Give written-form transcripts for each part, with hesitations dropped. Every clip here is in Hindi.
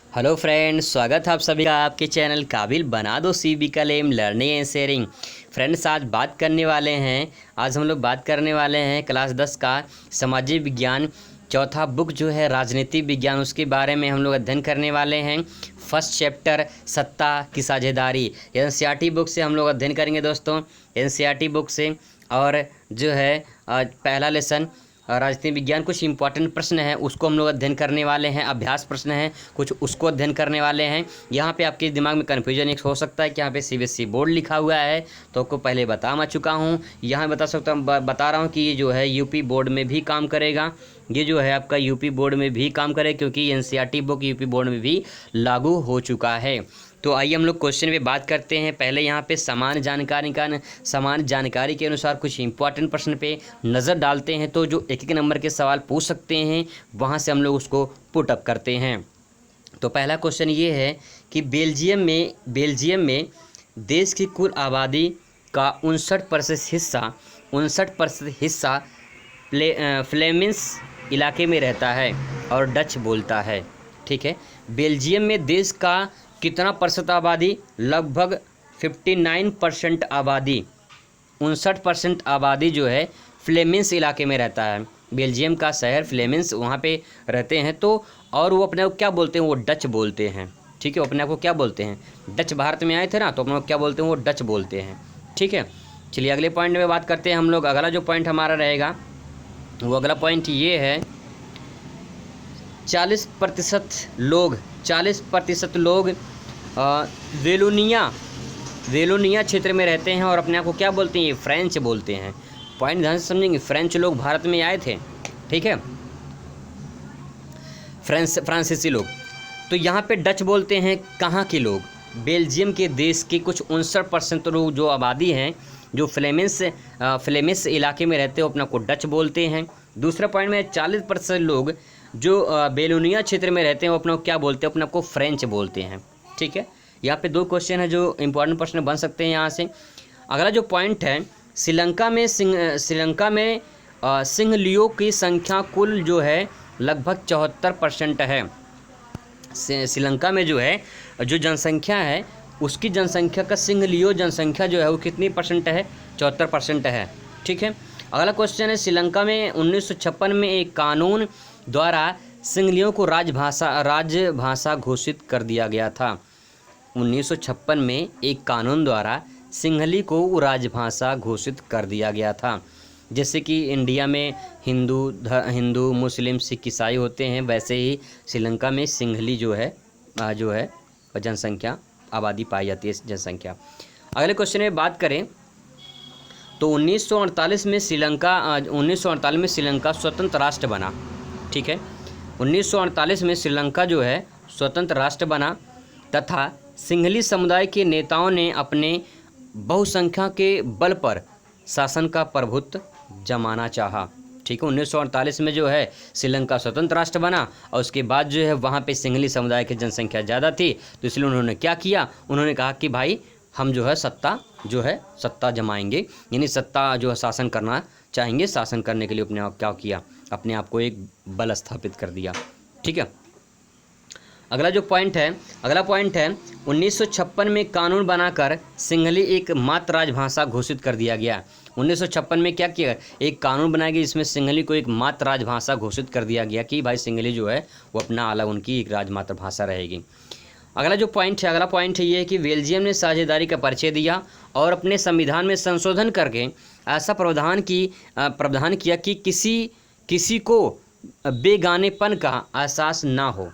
हेलो फ्रेंड्स, स्वागत है आप सभी का आपके चैनल काबिल बना दो सीबी का लेम लर्निंग एंड शेयरिंग। फ्रेंड्स, आज हम लोग बात करने वाले हैं क्लास 10 का सामाजिक विज्ञान चौथा बुक जो है राजनीति विज्ञान, उसके बारे में हम लोग अध्ययन करने वाले हैं। फर्स्ट चैप्टर सत्ता की साझेदारी एनसीईआरटी बुक से हम लोग अध्ययन करेंगे दोस्तों, एनसीईआरटी बुक से। और जो है पहला लेसन राजनीति विज्ञान, कुछ इंपॉर्टेंट प्रश्न है उसको हम लोग अध्ययन करने वाले हैं। अभ्यास प्रश्न है कुछ, उसको अध्ययन करने वाले हैं। यहाँ पे आपके दिमाग में कन्फ्यूजन एक हो सकता है कि यहाँ पे सीबीएसई बोर्ड लिखा हुआ है, तो आपको पहले बता चुका हूँ। यहाँ बता रहा हूँ कि ये जो है यूपी बोर्ड में भी काम करेगा। ये जो है आपका यूपी बोर्ड में भी काम करेगा, क्योंकि एनसीईआरटी बुक यूपी बोर्ड में भी लागू हो चुका है। तो आइए हम लोग क्वेश्चन पे बात करते हैं। पहले यहाँ पे समान जानकारी के अनुसार कुछ इंपॉर्टेंट प्रश्न पे नज़र डालते हैं। तो जो एक नंबर के सवाल पूछ सकते हैं वहाँ से हम लोग उसको पुट अप करते हैं। तो पहला क्वेश्चन ये है कि बेल्जियम में देश की कुल आबादी का 59% हिस्सा फ्लेमिश इलाके में रहता है और डच बोलता है। ठीक है, बेल्जियम में देश का कितना प्रतिशत आबादी? लगभग 59% आबादी, 59% आबादी जो है फ्लेमिश इलाके में रहता है। बेल्जियम का शहर फ्लेमिश, वहाँ पे रहते हैं। तो और वो अपने को क्या बोलते हैं? वो डच बोलते हैं। ठीक है, वो अपने आप को क्या बोलते हैं? डच। भारत में आए थे ना, तो अपने को क्या बोलते हैं? वो डच बोलते हैं। ठीक है, चलिए अगले पॉइंट में बात करते हैं हम लोग। अगला जो पॉइंट हमारा रहेगा वो अगला पॉइंट ये है, 40% लोग वेलोनिया क्षेत्र में रहते हैं और अपने आप को क्या बोलते हैं? ये फ्रेंच बोलते हैं। पॉइंट ध्यान से समझेंगे, फ्रेंच लोग भारत में आए थे। ठीक है, फ्रांसीसी लोग। तो यहाँ पे डच बोलते हैं कहाँ के लोग? बेल्जियम के देश के कुछ 59% लोग जो आबादी हैं, जो फ्लेमिश इलाके में रहते हो, अपना को डच बोलते हैं। दूसरा पॉइंट में 40% लोग जो बेलोनिया क्षेत्र में रहते हैं वो अपना क्या बोलते हैं? अपना को फ्रेंच बोलते हैं। ठीक है, यहाँ पे दो क्वेश्चन है जो इंपॉर्टेंट प्रश्न बन सकते हैं यहाँ से। अगला जो पॉइंट है, श्रीलंका में सिंहलियों की संख्या कुल जो है लगभग 74% है। श्रीलंका में जो है जो जनसंख्या है, उसकी जनसंख्या का सिंहलियो जनसंख्या जो है वो कितनी परसेंट है? 74% है। ठीक है, अगला क्वेश्चन है, श्रीलंका में 1956 में एक कानून द्वारा सिंहलियों को राजभाषा घोषित कर दिया गया था। 1956 में एक कानून द्वारा सिंहली को राजभाषा घोषित कर दिया गया था। जैसे कि इंडिया में हिंदू मुस्लिम सिख ईसाई होते हैं, वैसे ही श्रीलंका में सिंहली जो है जनसंख्या आबादी पाई जाती है, जनसंख्या। अगले क्वेश्चन में बात करें तो 1948 में श्रीलंका स्वतंत्र राष्ट्र बना। ठीक है, 1948 में श्रीलंका जो है स्वतंत्र राष्ट्र बना तथा सिंहली समुदाय के नेताओं ने अपने बहुसंख्या के बल पर शासन का प्रभुत्व जमाना चाहा। ठीक है, 1948 में जो है श्रीलंका स्वतंत्र राष्ट्र बना और उसके बाद जो है वहाँ पे सिंहली समुदाय की जनसंख्या ज़्यादा थी, तो इसलिए उन्होंने क्या किया? उन्होंने कहा कि भाई हम जो है सत्ता जमाएंगे, यानी सत्ता जो है शासन करना चाहेंगे। शासन करने के लिए अपने आप क्या किया? अपने आप को एक बल स्थापित कर दिया। ठीक है, अगला पॉइंट है 1956 में कानून बनाकर सिंहली एक मात्र राजभाषा घोषित कर दिया गया। 1956 में क्या किया? एक कानून बनाया गया जिसमें सिंहली को एक मात्र राजभाषा घोषित कर दिया गया कि भाई सिंहली जो है वो अपना अलग उनकी एक राजमात्र भाषा रहेगी। अगला पॉइंट है ये कि बेल्जियम ने साझेदारी का परिचय दिया और अपने संविधान में संशोधन करके ऐसा प्रावधान किया कि किसी को बेगानेपन का एहसास ना हो।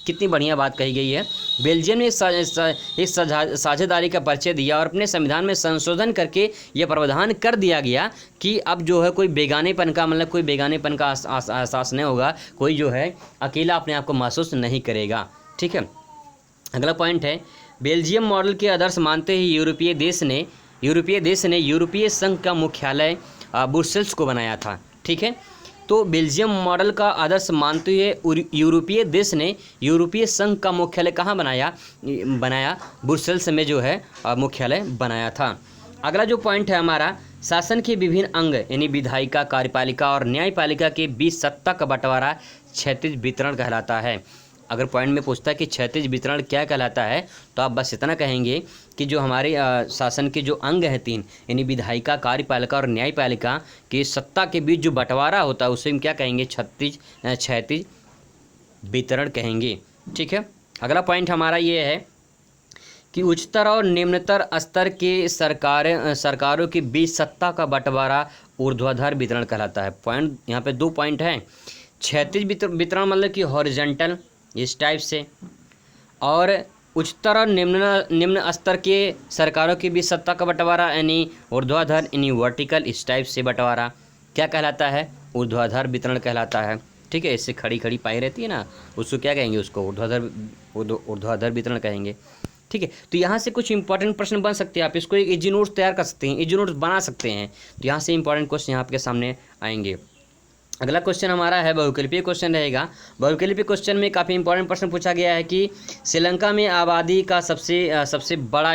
कितनी बढ़िया बात कही गई है। बेल्जियम ने इस साझेदारी का परिचय दिया और अपने संविधान में संशोधन करके यह प्रावधान कर दिया गया कि अब जो है कोई बेगानेपन का एहसास नहीं होगा, कोई जो है अकेला अपने आप को महसूस नहीं करेगा। ठीक है, अगला पॉइंट है, बेल्जियम मॉडल के आदर्श मानते ही यूरोपीय देश ने यूरोपीय संघ का मुख्यालय ब्रुसेल्स को बनाया था। ठीक है, तो बेल्जियम मॉडल का आदर्श मानते हुए यूरोपीय देश ने यूरोपीय संघ का मुख्यालय कहाँ बनाया? ब्रुसेल्स में जो है मुख्यालय बनाया था। अगला जो पॉइंट है हमारा, शासन के विभिन्न अंग यानी विधायिका, कार्यपालिका और न्यायपालिका के बीच सत्ता का बंटवारा क्षैतिज वितरण कहलाता है। अगर पॉइंट में पूछता है कि क्षैतिज वितरण क्या कहलाता है, तो आप बस इतना कहेंगे कि जो हमारे शासन के जो अंग हैं 3, यानी विधायिका, कार्यपालिका और न्यायपालिका की सत्ता के बीच जो बंटवारा होता है उसे हम क्या कहेंगे, क्षैतिज वितरण कहेंगे। ठीक है, अगला पॉइंट हमारा ये है कि उच्चतर और निम्नतर स्तर के सरकारों के बीच सत्ता का बंटवारा ऊर्ध्वाधर वितरण कहलाता है। पॉइंट यहाँ पे 2 पॉइंट हैं। क्षैतिज वितरण मतलब कि हॉरिजॉन्टल इस टाइप से, और उच्चतर और निम्न स्तर के सरकारों के बीच सत्ता का बंटवारा यानी ऊर्ध्वाधर यानी वर्टिकल इस टाइप से बंटवारा क्या कहलाता है, ऊर्ध्वाधर वितरण कहलाता है। ठीक है, इससे खड़ी खड़ी पाई रहती है ना, उसको क्या कहेंगे, उसको ऊर्ध्वाधर वितरण कहेंगे। ठीक है, तो यहाँ से कुछ इंपॉर्टेंट प्रश्न बन सकते हैं, आप इसको एक इजी नोट्स तैयार कर सकते हैं, इजी नोट्स बना सकते हैं। तो यहाँ से इंपॉर्टेंट क्वेश्चन यहाँ आपके सामने आएंगे। अगला क्वेश्चन हमारा है बहुकल्पीय क्वेश्चन रहेगा। बहुकल्पीय क्वेश्चन में काफ़ी इंपॉर्टेंट प्रश्न पूछा गया है कि श्रीलंका में आबादी का सबसे बड़ा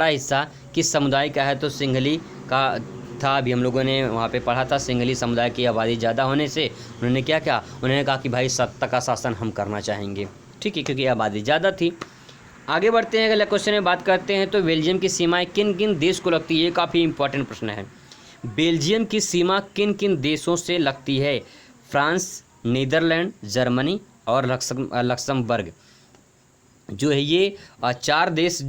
हिस्सा किस समुदाय का है, तो सिंघली का था। अभी हम लोगों ने वहाँ पे पढ़ा था, सिंघली समुदाय की आबादी ज़्यादा होने से उन्होंने क्या किया, उन्होंने कहा कि भाई सत्ता का शासन हम करना चाहेंगे। ठीक है, क्योंकि आबादी ज़्यादा थी। आगे बढ़ते हैं, अगले क्वेश्चन में बात करते हैं तो बेल्जियम की सीमाएं किन किन देश को लगती है, ये काफ़ी इंपॉर्टेंट प्रश्न है। बेल्जियम की सीमा किन किन देशों से लगती है, फ्रांस, नीदरलैंड, जर्मनी और लक्समबर्ग। जो है ये 4 देश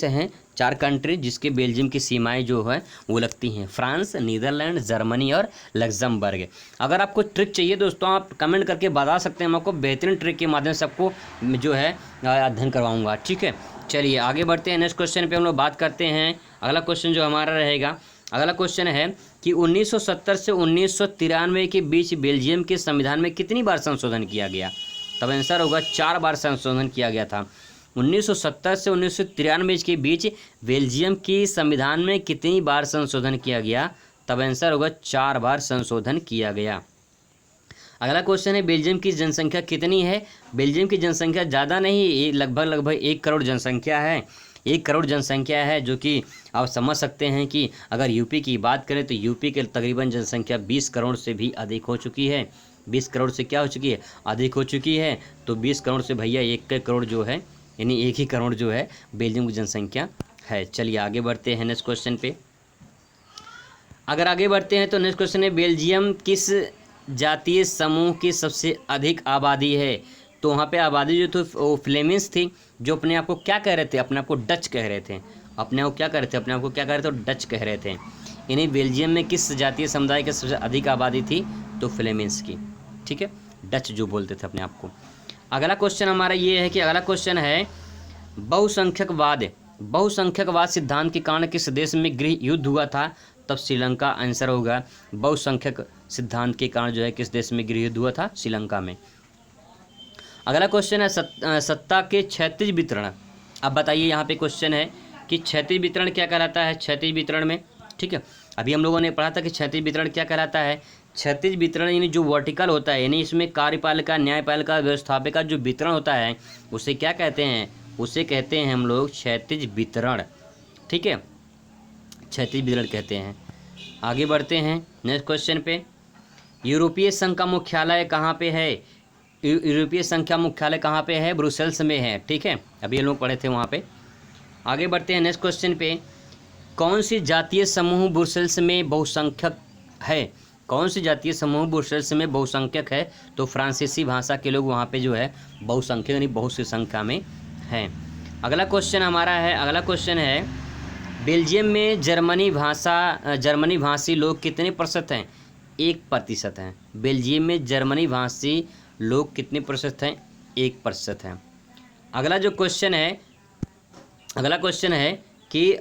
हैं, 4 कंट्री जिसके बेल्जियम की सीमाएं जो है वो लगती हैं, फ्रांस, नीदरलैंड, जर्मनी और लक्समबर्ग। अगर आपको ट्रिक चाहिए दोस्तों, आप कमेंट करके बता सकते हैं, मैं आपको बेहतरीन ट्रिक के माध्यम से आपको जो है अध्ययन करवाऊंगा। ठीक है, चलिए आगे बढ़ते हैं, नेक्स्ट क्वेश्चन पे हम लोग बात करते हैं। अगला क्वेश्चन जो हमारा रहेगा, अगला क्वेश्चन है कि 1970 से 1993 के बीच बेल्जियम के संविधान में कितनी बार संशोधन किया गया, तब आंसर होगा 4 बार संशोधन किया गया था। 1970 से 1993 के बीच बेल्जियम की संविधान में कितनी बार संशोधन किया गया, तब आंसर होगा 4 बार संशोधन किया गया। अगला क्वेश्चन है बेल्जियम की जनसंख्या कितनी है। बेल्जियम की जनसंख्या ज़्यादा नहीं, लगभग 1 करोड़ जनसंख्या है। 1 करोड़ जनसंख्या है, जो कि आप समझ सकते हैं कि अगर यूपी की बात करें तो यूपी के तकरीबन जनसंख्या 20 करोड़ से भी अधिक हो चुकी है। 20 करोड़ से क्या हो चुकी है, अधिक हो चुकी है। तो 20 करोड़ से भैया 1 करोड़ जो है, यानी 1 ही करोड़ जो है बेल्जियम की जनसंख्या है। चलिए आगे बढ़ते हैं नेक्स्ट क्वेश्चन पे। अगर आगे बढ़ते हैं तो नेक्स्ट क्वेश्चन है बेल्जियम किस जातीय समूह की सबसे अधिक आबादी है। तो वहाँ पे आबादी जो थी वो फ्लेमिश थी, जो अपने आप को क्या कह रहे थे, अपने आप को डच कह रहे थे, अपने आप को क्या कह रहे थे, डच कह रहे थे। यानी बेल्जियम में किस जातीय समुदाय की सबसे अधिक आबादी थी, तो फ्लेमिश की। ठीक है, डच जो बोलते थे अपने आप को। अगला क्वेश्चन हमारा ये है कि अगला क्वेश्चन है बहुसंख्यकवाद सिद्धांत के कारण किस देश में गृह युद्ध हुआ था, तब श्रीलंका आंसर होगा। बहुसंख्यक सिद्धांत के कारण जो है किस देश में गृह युद्ध हुआ था, श्रीलंका में। अगला क्वेश्चन है सत्ता के क्षैतिज वितरण। अब बताइए, यहाँ पे क्वेश्चन है कि क्षैतिज वितरण क्या कहलाता है। क्षैतिज वितरण में, ठीक है, अभी हम लोगों ने पढ़ा था कि क्षैतिज वितरण क्या कहलाता है। क्षैतिज वितरण यानी जो वर्टिकल होता है, यानी इसमें कार्यपालिका, न्यायपालिका, व्यवस्थापिका जो वितरण होता है उसे क्या कहते हैं, उसे कहते हैं हम लोग क्षैतिज वितरण। ठीक है, क्षैतिज वितरण कहते हैं। आगे बढ़ते हैं नेक्स्ट क्वेश्चन पे। यूरोपीय संघ का मुख्यालय कहाँ पे है। यूरोपीय संघ का मुख्यालय कहाँ पे है, ब्रुसेल्स में है। ठीक है, अभी हम लोग पढ़े थे वहाँ पे। आगे बढ़ते हैं नेक्स्ट क्वेश्चन पे। कौन सी जातीय समूह ब्रुसेल्स में बहुसंख्यक है। कौन सी जातीय समूह ब्रुसेल्स में बहुसंख्यक है, तो फ्रांसीसी भाषा के लोग वहाँ पे जो है बहुसंख्यक यानी बहुत सी संख्या में हैं। अगला क्वेश्चन हमारा है, अगला क्वेश्चन है बेल्जियम में जर्मनी भाषी लोग कितने प्रतिशत हैं, 1% हैं। बेल्जियम में जर्मनी भाषी लोग कितने प्रतिशत हैं, 1% हैं। अगला क्वेश्चन है कि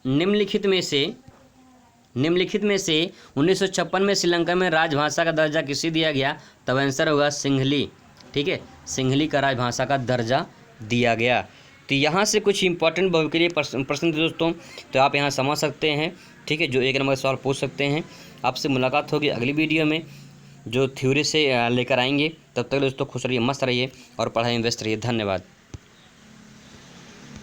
निम्नलिखित में से 1956 में श्रीलंका में राजभाषा का दर्जा किसे दिया गया, तब आंसर होगा सिंहली। ठीक है, सिंहली का राजभाषा का दर्जा दिया गया। तो यहाँ से कुछ इंपॉर्टेंट बहु के लिए प्रश्न दोस्तों, तो आप यहाँ समझ सकते हैं। ठीक है, जो 1 नंबर सवाल पूछ सकते हैं। आपसे मुलाकात होगी अगली वीडियो में जो थ्योरी से लेकर आएंगे। तब तक दोस्तों खुश रहिए, मस्त रहिए और पढ़ाई में व्यस्त रहिए। धन्यवाद।